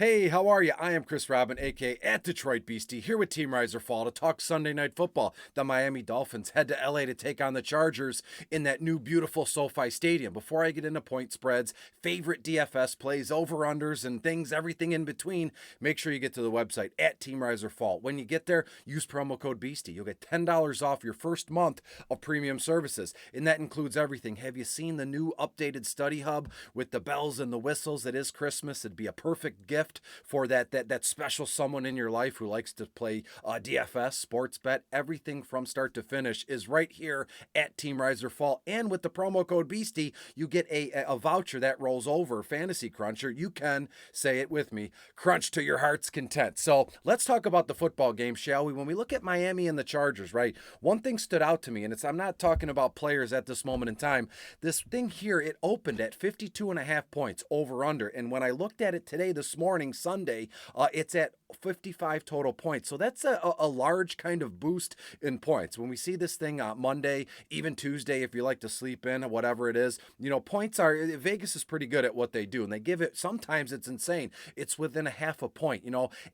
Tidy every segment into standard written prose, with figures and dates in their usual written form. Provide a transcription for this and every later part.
Hey, how are you? I am Chris Robin, aka at Detroit Beastie, here with Team Riser Fall to talk Sunday Night Football. The Miami Dolphins head to LA to take on the Chargers in that new beautiful SoFi Stadium. Before I get into point spreads, favorite DFS plays, over-unders, and things, everything in between, make sure you get to the website at Team Riser Fall. When you get there, use promo code Beastie. You'll get $10 off your first month of premium services, and that includes everything. Have you seen the new updated study hub with the bells and the whistles? It is Christmas. It'd be a perfect gift for that special someone in your life who likes to play DFS, sports bet. Everything from start to finish is right here at Team Riser Fall. And with the promo code Beastie, you get a voucher that rolls over Fantasy Cruncher. You can, say it with me, crunch to your heart's content. So let's talk about the football game, shall we? When we look at Miami and the Chargers, right, one thing stood out to me, and I'm not talking about players at this moment in time. This thing here, it opened at 52.5 points over under. And when I looked at it today, this morning, Sunday, it's at 55 total points. So that's a large kind of boost in points. When we see this thing Monday, even Tuesday, if you like to sleep in, whatever it is, points are, Vegas is pretty good at what they do. And they give it, sometimes it's insane. It's within a half a point,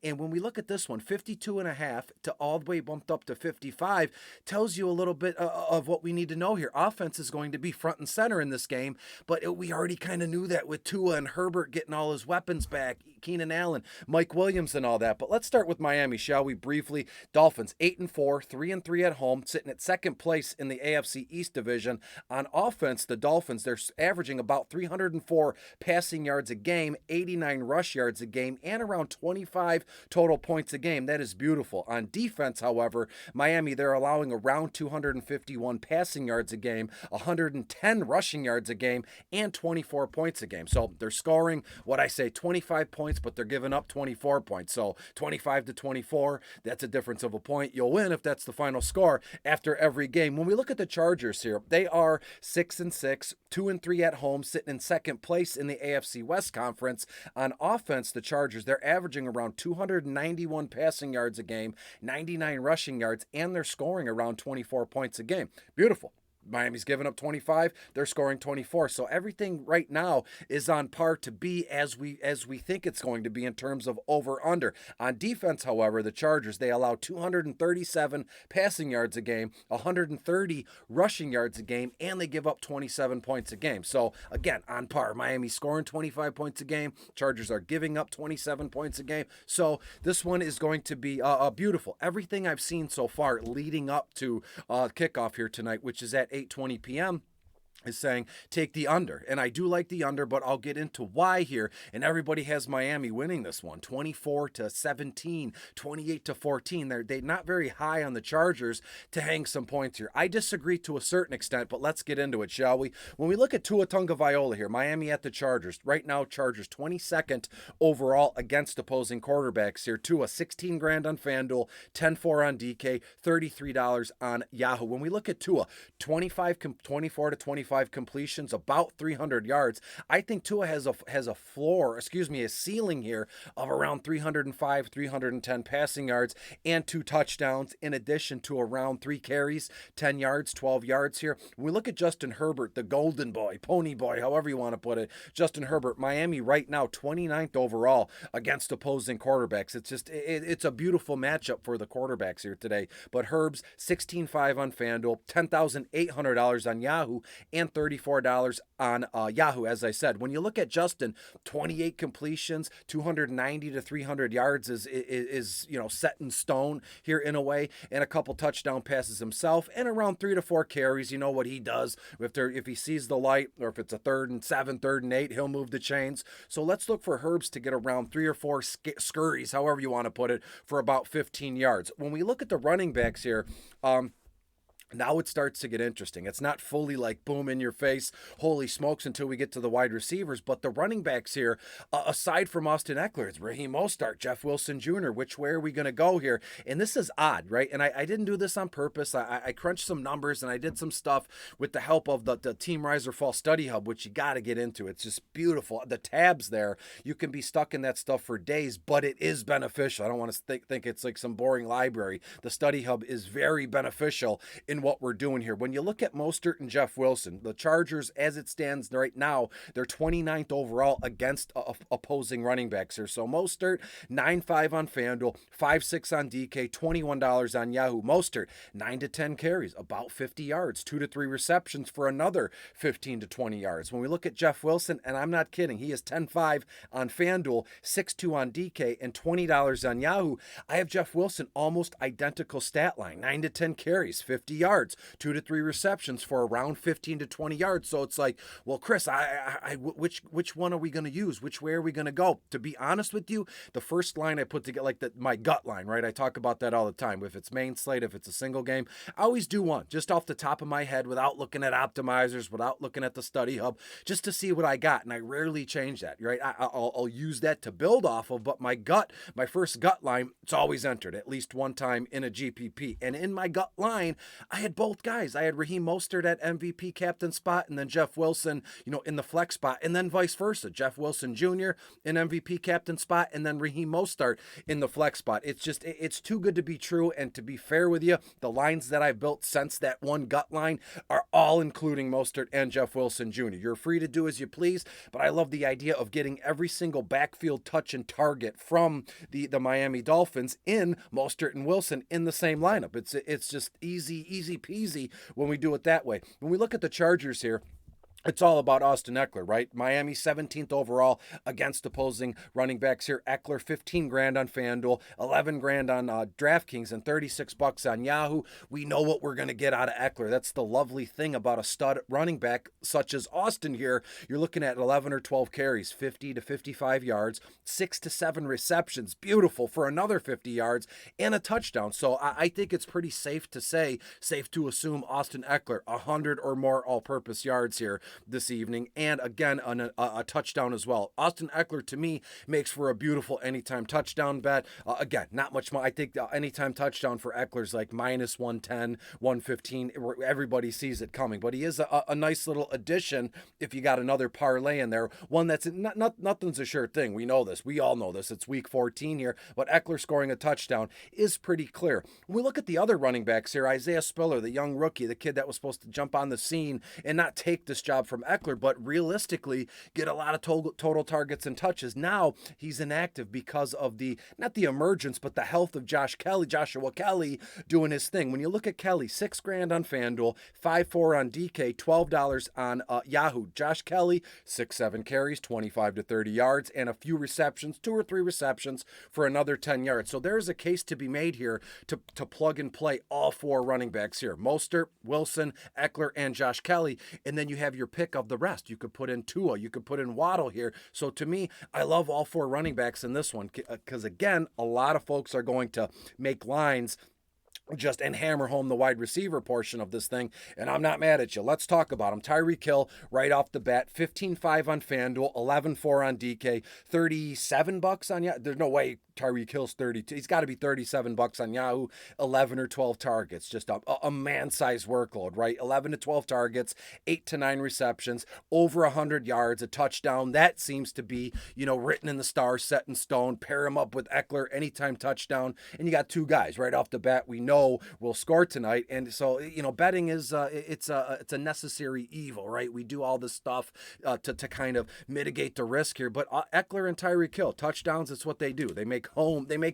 And when we look at this one, 52.5 to all the way bumped up to 55, tells you a little bit of what we need to know here. Offense is going to be front and center in this game, but we already kind of knew that with Tua and Herbert getting all his weapons back, Keenan Allen, Mike Williams, and all that. But let's start with Miami, shall we? Briefly, Dolphins 8-4, 3-3 at home, sitting at second place in the AFC East division. On offense, the Dolphins, they're averaging about 304 passing yards a game, 89 rush yards a game, and around 25 total points a game. That is beautiful. On defense, however, Miami, they're allowing around 251 passing yards a game, 110 rushing yards a game, and 24 points a game. So they're scoring, 25 points, but they're giving up 24 points. So 25 to 24, that's a difference of a point. You'll win if that's the final score after every game. When we look at the Chargers here, they are 6-6, 2-3 at home, sitting in second place in the AFC West Conference. On offense, the Chargers, they're averaging around 291 passing yards a game, 99 rushing yards, and they're scoring around 24 points a game. Beautiful. Miami's giving up 25, they're scoring 24. So everything right now is on par to be as we think it's going to be in terms of over under. On defense, however, the Chargers, they allow 237 passing yards a game, 130 rushing yards a game, and they give up 27 points a game. So again, on par. Miami scoring 25 points a game, Chargers are giving up 27 points a game. So this one is going to be beautiful. Everything I've seen so far leading up to kickoff here tonight, which is at 8:20 p.m., is saying take the under. And I do like the under, but I'll get into why here. And everybody has Miami winning this one, 24-17, 28-14. They're not very high on the Chargers to hang some points here. I disagree to a certain extent, but let's get into it, shall we? When we look at Tua Tagovailoa here, Miami at the Chargers, right now Chargers 22nd overall against opposing quarterbacks here. Tua, 16 grand on FanDuel, 10-4 on DK, $33 on Yahoo. When we look at Tua, 24 to 25 completions, about 300 yards. I think Tua has a ceiling here of around 305, 310 passing yards and 2 touchdowns, in addition to around 3 carries, 10 yards, 12 yards here. When we look at Justin Herbert, the golden boy, pony boy, however you want to put it, Justin Herbert, Miami right now 29th overall against opposing quarterbacks. It's a beautiful matchup for the quarterbacks here today. But Herb's 16.5 on FanDuel, $10,800 on Yahoo, and $34 on Yahoo, as I said. When you look at Justin, 28 completions, 290 to 300 yards is set in stone here in a way, and a couple touchdown passes himself, and around 3 to 4 carries. You know what he does. If he sees the light, or if it's a 3rd and 7, 3rd and 8, he'll move the chains. So let's look for Herbs to get around 3 or 4 scurries, however you want to put it, for about 15 yards. When we look at the running backs here, now it starts to get interesting. It's not fully like boom in your face, holy smokes, until we get to the wide receivers. But the running backs here, aside from Austin Eckler, it's Raheem Mostert, Jeff Wilson Jr. Which way are we going to go here? And this is odd, right? And I didn't do this on purpose. I crunched some numbers and I did some stuff with the help of the Team Riser Fall Study Hub, which you got to get into. It's just beautiful. The tabs there, you can be stuck in that stuff for days, but it is beneficial. I don't want to think it's like some boring library. The Study Hub is very beneficial in in what we're doing here. When you look at Mostert and Jeff Wilson, the Chargers, as it stands right now, they're 29th overall against opposing running backs here. So Mostert, 9.5 on FanDuel, 5.6 on DK, $21 on Yahoo. Mostert, 9 to 10 carries, about 50 yards, 2 to 3 receptions for another 15 to 20 yards. When we look at Jeff Wilson, and I'm not kidding, he is 10.5 on FanDuel, 6.2 on DK, and $20 on Yahoo. I have Jeff Wilson almost identical stat line, 9 to 10 carries, 50 yards, 2 to 3 receptions for around 15 to 20 yards. So it's like, well, Chris, which one are we going to use? Which way are we going to go? To be honest with you, the first line I put together, like my gut line, right? I talk about that all the time. If it's main slate, if it's a single game, I always do one just off the top of my head without looking at optimizers, without looking at the study hub, just to see what I got. And I rarely change that, right? I'll use that to build off of, but my first gut line, it's always entered at least one time in a GPP. And in my gut line, I had both guys. I had Raheem Mostert at MVP captain spot, and then Jeff Wilson, in the flex spot, and then vice versa. Jeff Wilson Jr. in MVP captain spot, and then Raheem Mostert in the flex spot. It's too good to be true. And to be fair with you, the lines that I've built since that one gut line are all including Mostert and Jeff Wilson Jr. You're free to do as you please, but I love the idea of getting every single backfield touch and target from the Miami Dolphins in Mostert and Wilson in the same lineup. It's just easy peasy when we do it that way. When we look at the Chargers here, it's all about Austin Eckler, right? Miami 17th overall against opposing running backs here. Eckler, 15 grand on FanDuel, 11 grand on DraftKings, and 36 bucks on Yahoo. We know what we're going to get out of Eckler. That's the lovely thing about a stud running back such as Austin here. You're looking at 11 or 12 carries, 50 to 55 yards, 6 to 7 receptions, beautiful, for another 50 yards and a touchdown. So I think it's pretty safe to assume Austin Eckler, 100 or more all-purpose yards here this evening, and again a touchdown as well. Austin Eckler, to me, makes for a beautiful anytime touchdown bet. Again, not much more. I think the anytime touchdown for Eckler's like minus 110, 115. Everybody sees it coming, but he is a nice little addition if you got another parlay in there. One that's nothing's a sure thing. We know this. We all know this. It's week 14 here, but Eckler scoring a touchdown is pretty clear. When we look at the other running backs here, Isaiah Spiller, the young rookie, the kid that was supposed to jump on the scene and not take this job from Eckler, but realistically get a lot of total targets and touches. Now he's inactive because of not the emergence, but the health of Joshua Kelly doing his thing. When you look at Kelly, 6 grand on FanDuel, 5.4 on DK, $12 on Yahoo. Josh Kelly, 6-7 carries, 25 to 30 yards, and a few receptions, 2 or 3 receptions for another 10 yards. So there's a case to be made here to plug and play all 4 running backs here. Mostert, Wilson, Eckler, and Josh Kelly. And then you have your pick of the rest. You could put in Tua, you could put in Waddle here. So to me, I love all 4 running backs in this one because, again, a lot of folks are going to make lines and hammer home the wide receiver portion of this thing, and I'm not mad at you. Let's talk about him. Tyreek Hill, right off the bat, 15.5 on FanDuel, 11.4 on DK, 37 bucks on Yahoo. There's no way Tyreek Hill's 32. He's got to be 37 bucks on Yahoo. 11 or 12 targets, just a man-sized workload, right? 11 to 12 targets, 8 to 9 receptions, over 100 yards, a touchdown. That seems to be, written in the stars, set in stone. Pair him up with Eckler, anytime touchdown, and you got 2 guys right off the bat we know will score tonight. And so, betting is it's a necessary evil, right? We do all this stuff to kind of mitigate the risk here. But Eckler and Tyreek Hill, touchdowns, it's what they do. They make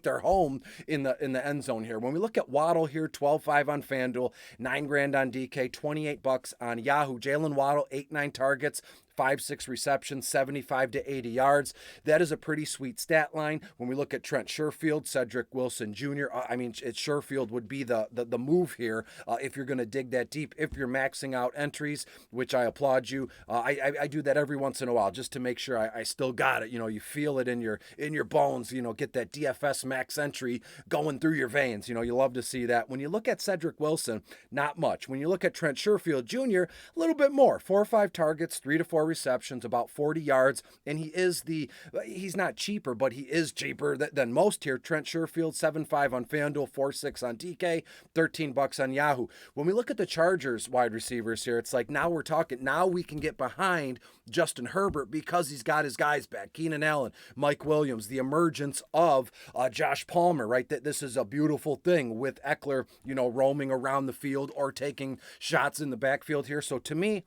their home in the end zone here. When we look at Waddle here, 12.5 on FanDuel, 9 grand on DK, 28 bucks on Yahoo. Jalen Waddle, 8-9 targets, 5-6 receptions, 75 to 80 yards. That is a pretty sweet stat line. When we look at Trent Sherfield, Cedric Wilson Jr., Sherfield would be the move here if you're going to dig that deep, if you're maxing out entries, which I applaud you. I do that every once in a while just to make sure I still got it. You feel it in your bones, get that DFS max entry going through your veins. You love to see that. When you look at Cedric Wilson, not much. When you look at Trent Sherfield Jr., a little bit more, 4 or 5 targets, 3 to 4 24 receptions, about 40 yards, and he's not cheaper, but he is cheaper than most here. Trent Sherfield, 7.5 on FanDuel, 4.6 on DK, $13 on Yahoo. When we look at the Chargers wide receivers here, it's like now we can get behind Justin Herbert because he's got his guys back. Keenan Allen, Mike Williams, the emergence of Josh Palmer, right? That this is a beautiful thing with Eckler, roaming around the field or taking shots in the backfield here. So to me,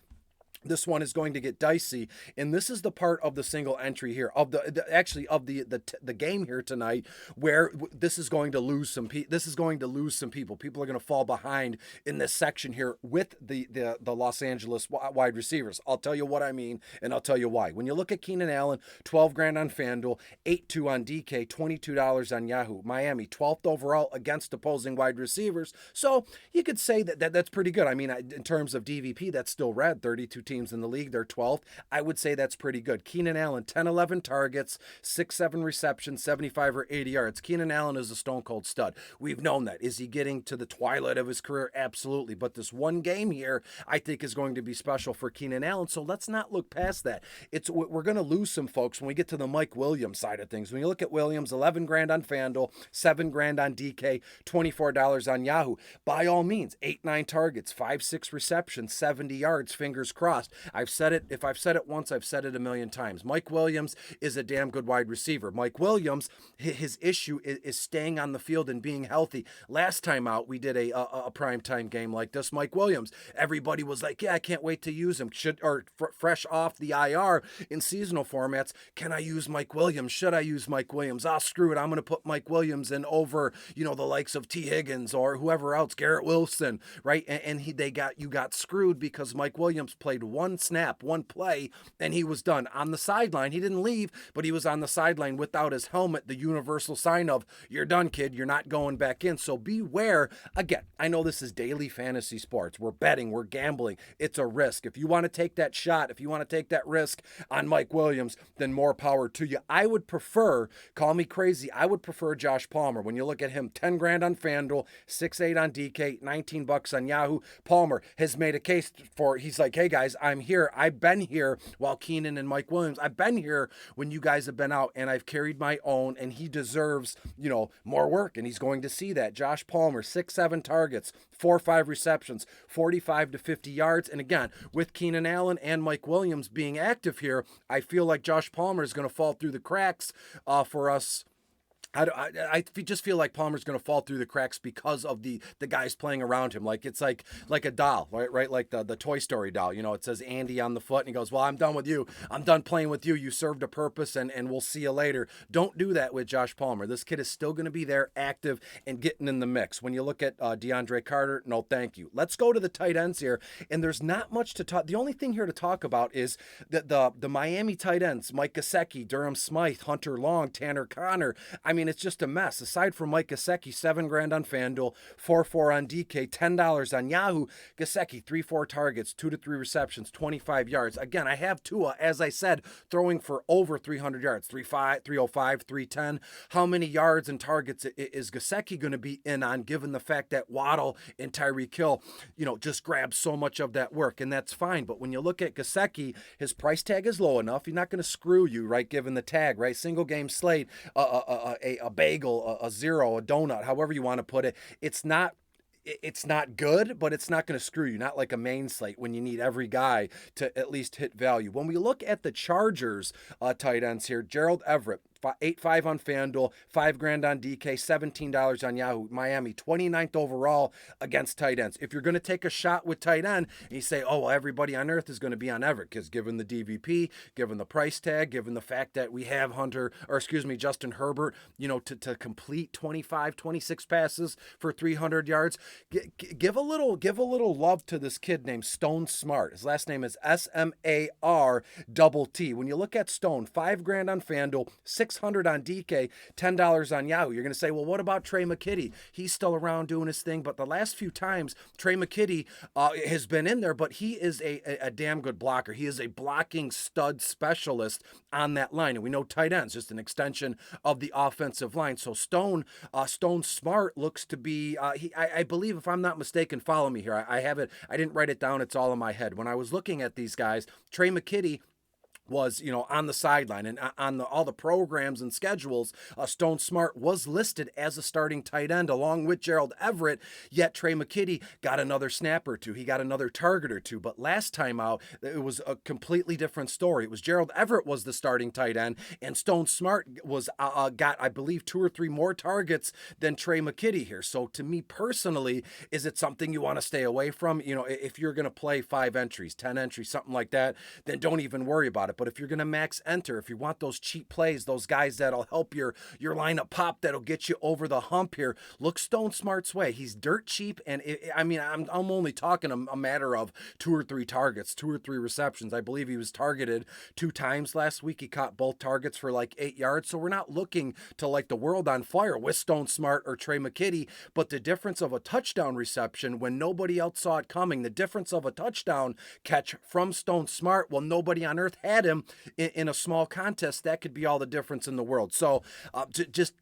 this one is going to get dicey, and this is the part of the single entry here of the game here tonight where this is going to lose some people. People are going to fall behind in this section here with the Los Angeles wide receivers. I'll tell you what I mean, and I'll tell you why. When you look at Keenan Allen, $12,000 on FanDuel, $8.2 on DK, $22 on Yahoo. Miami, 12th overall against opposing wide receivers. So you could say that's pretty good. I mean, in terms of DVP, that's still red. 32 teams in the league, they're 12th. I would say that's pretty good. Keenan Allen, 10, 11 targets, 6, 7 receptions, 75 or 80 yards. Keenan Allen is a stone cold stud. We've known that. Is he getting to the twilight of his career? Absolutely. But this one game here, I think, is going to be special for Keenan Allen. So let's not look past that. We're going to lose some folks when we get to the Mike Williams side of things. When you look at Williams, $11,000 on FanDuel, $7,000 on DK, $24 on Yahoo. By all means, 8, 9 targets, 5, 6 receptions, 70 yards, fingers crossed. I've said it. If I've said it once, I've said it a million times. Mike Williams is a damn good wide receiver. Mike Williams, his issue is staying on the field and being healthy. Last time out, we did a primetime game like this. Mike Williams, everybody was like, yeah, I can't wait to use him. Fresh off the IR in seasonal formats, can I use Mike Williams? Should I use Mike Williams? Screw it. I'm going to put Mike Williams in over, the likes of T. Higgins or whoever else, Garrett Wilson, right? And you got screwed because Mike Williams played one snap, one play, and he was done. On the sideline, he didn't leave, but he was on the sideline without his helmet, the universal sign of, you're done, kid, you're not going back in. So beware. Again, I know this is daily fantasy sports. We're betting, we're gambling. It's a risk. If you want to take that shot, if you want to take that risk on Mike Williams, then more power to you. I would prefer, call me crazy, I would prefer Josh Palmer. When you look at him, $10,000 on FanDuel, 6.8 on DK, $19 on Yahoo. Palmer has made a case for, he's like, hey guys, I'm here. I've been here while Keenan and Mike Williams, I've been here when you guys have been out, and I've carried my own, and he deserves, more work, and he's going to see that. Josh Palmer, 6, 7 targets, 4, 5 receptions, 45 to 50 yards. And again, with Keenan Allen and Mike Williams being active here, I feel like Josh Palmer is going to fall through the cracks for us. I just feel like Palmer's going to fall through the cracks because of the guys playing around him. Like it's like a doll, right? Like the Toy Story doll. It says Andy on the foot, and he goes, well, I'm done with you. I'm done playing with you. You served a purpose, and we'll see you later. Don't do that with Josh Palmer. This kid is still going to be there, active, and getting in the mix. When you look at DeAndre Carter, no thank you. Let's go to the tight ends here, and there's not much to talk. The only thing here to talk about is the Miami tight ends, Mike Gesicki, Durham Smythe, Hunter Long, Tanner Connor. I mean, it's just a mess. Aside from Mike Gesicki, $7,000 on FanDuel, 4.4 on DK, $10 on Yahoo. Gesicki, 3, 4 targets, 2 to 3 receptions, 25 yards. Again, I have Tua, as I said, throwing for over 300 yards, 305, 310. How many yards and targets is Gesicki going to be in on, given the fact that Waddle and Tyreek Hill, just grab so much of that work, and that's fine. But when you look at Gesicki, his price tag is low enough. He's not going to screw you, right, given the tag, right? Single game slate, a bagel, a zero, a donut, however you want to put it. It's not good, but it's not going to screw you. Not like a main slate when you need every guy to at least hit value. When we look at the Chargers tight ends here, Gerald Everett, 8.5 on FanDuel, $5,000 on DK, $17 on Yahoo. Miami, 29th overall against tight ends. If you're going to take a shot with tight end, and you say, oh, well, everybody on earth is going to be on Everett, because given the DVP, given the price tag, given the fact that we have Justin Herbert, to complete 25, 26 passes for 300 yards, give a little love to this kid named Stone Smart. His last name is SMARTT. When you look at Stone, $5,000 on FanDuel, 6 600 on DK, $10 on Yahoo. You're going to say, well, what about Trey McKitty? He's still around doing his thing, but the last few times, Trey McKitty has been in there, but he is a damn good blocker. He is a blocking stud specialist on that line, and we know tight ends, just an extension of the offensive line. So Stone Smart looks to be, I believe, if I'm not mistaken, follow me here. I have it. I didn't write it down. It's all in my head. When I was looking at these guys, Trey McKitty was, on the sideline and on all the programs and schedules. Stone Smart was listed as a starting tight end along with Gerald Everett, yet Trey McKitty got another snap or two. He got another target or two. But last time out, it was a completely different story. It was Gerald Everett was the starting tight end, and Stone Smart was got, I believe, 2 or 3 more targets than Trey McKitty here. So to me personally, is it something you want to stay away from? If you're going to play 5 entries, 10 entries, something like that, then don't even worry about it. But if you're going to max enter, if you want those cheap plays, those guys that'll help your lineup pop, that'll get you over the hump here, look Stone Smart's way. He's dirt cheap, and I'm only talking a matter of 2 or 3 targets, 2 or 3 receptions. I believe he was targeted 2 times last week. He caught both targets for like 8 yards. So we're not looking to light the world on fire with Stone Smart or Trey McKitty, but the difference of a touchdown reception when nobody else saw it coming, the difference of a touchdown catch from Stone Smart, well, nobody on earth had him in a small contest. That could be all the difference in the world. So just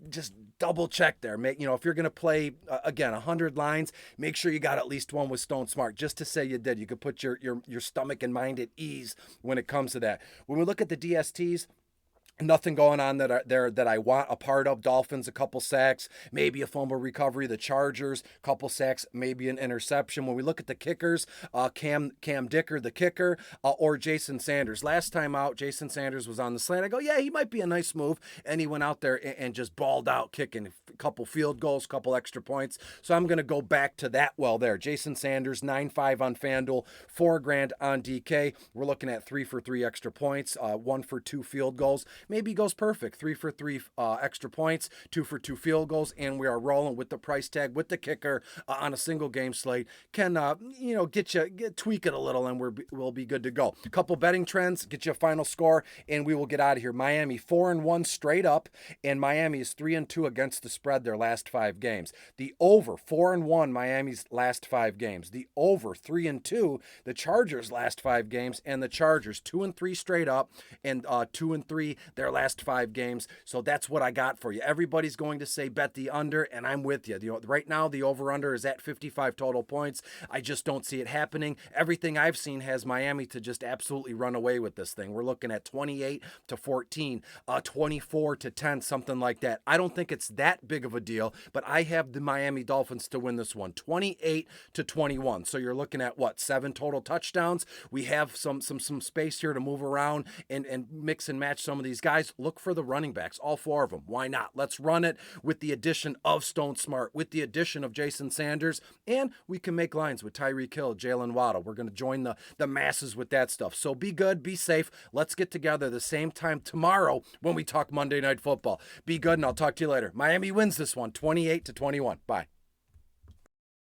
double check there. If you're going to play, again, 100 lines, make sure you got at least one with Stone Smart, just to say you did. You could put your stomach and mind at ease when it comes to that. When we look at the DSTs, nothing going on that I want a part of. Dolphins, a couple sacks, maybe a fumble recovery. The Chargers, couple sacks, maybe an interception. When we look at the kickers, Cam Dicker, the kicker, or Jason Sanders. Last time out, Jason Sanders was on the slant. I go, yeah, he might be a nice move. And he went out there and just balled out, kicking a couple field goals, couple extra points. So I'm going to go back to that well there. Jason Sanders, 9.5 on FanDuel, $4,000 on DK. We're looking at 3 for 3 extra points, 1 for 2 field goals. Maybe he goes perfect. 3 for 3 extra points, 2 for 2 field goals, and we are rolling with the price tag with the kicker on a single game slate. Can tweak it a little, and we'll be good to go. A couple betting trends, get you a final score, and we will get out of here. Miami 4-1 straight up, and Miami is 3-2 against the spread their last 5 games. The over 4-1 Miami's last 5 games. The over 3-2 the Chargers last 5 games, and the Chargers 2-3 straight up, and 2-3 their last 5 games. So that's what I got for you. Everybody's going to say bet the under, and I'm with you. Right now, the over-under is at 55 total points. I just don't see it happening. Everything I've seen has Miami to just absolutely run away with this thing. We're looking at 28-14, 24-10, something like that. I don't think it's that big of a deal, but I have the Miami Dolphins to win this one, 28-21. So you're looking at, 7 total touchdowns. We have some space here to move around and mix and match some of these guys. Look for the running backs, all 4 of them. Why not? Let's run it with the addition of Stone Smart, with the addition of Jason Sanders, and we can make lines with Tyreek Hill, Jalen Waddle. We're going to join the masses with that stuff. So be good, be safe. Let's get together the same time tomorrow when we talk Monday Night Football. Be good, and I'll talk to you later. Miami wins this one, 28-21. Bye.